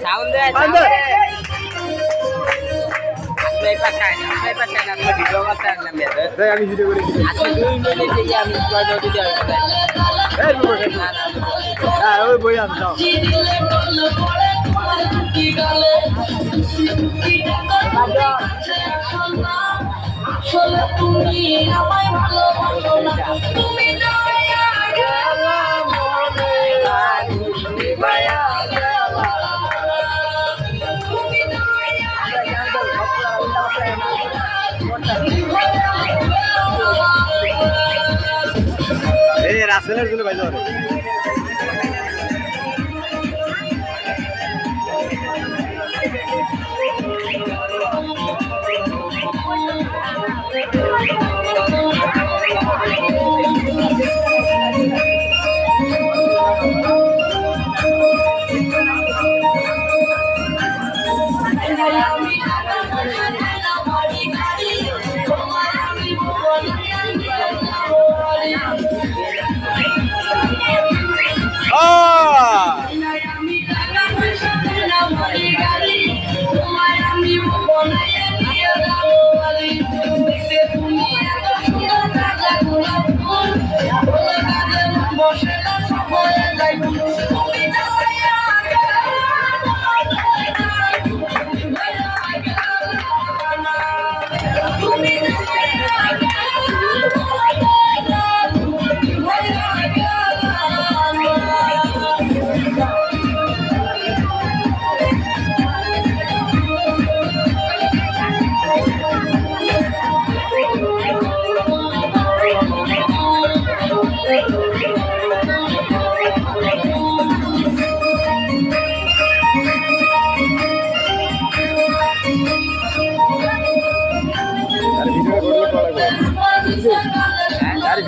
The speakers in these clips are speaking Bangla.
সাউন্ড দে ভিডিও করতে আসলাম আমি ভিডিও করি আজকে 2 মিনিট থেকে আমি ভিডিও হ্যাঁ ওই বই আনতাম আসলে তুমি আমায় ভালোবাসো না তুমি দয়া গেলা মনে রাখি মায়া গেলা তুমি দয়া এই রাসেলের জন্য ভাই ধরে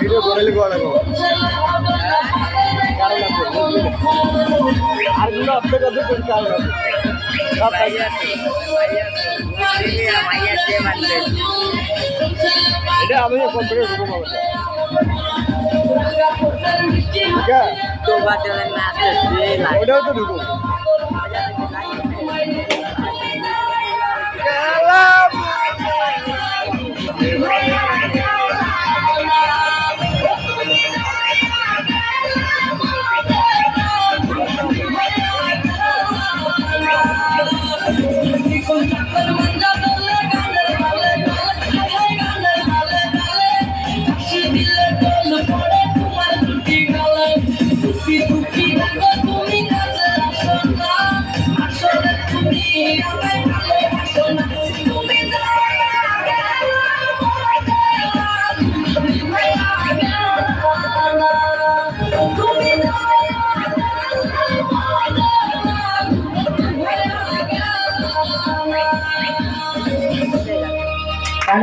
ভিডিও করে লিখো লাগো কারণ আছে আর গুলো আপডেট আছে কোন কারণ আছে সব ভাইয়া দে মানবে এটা আমি কম্পিউটার ঢুকবো বাবা ঠিক আছে তো বাতে না আসছে ওটাও তো ঢুকবো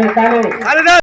Dale, dale.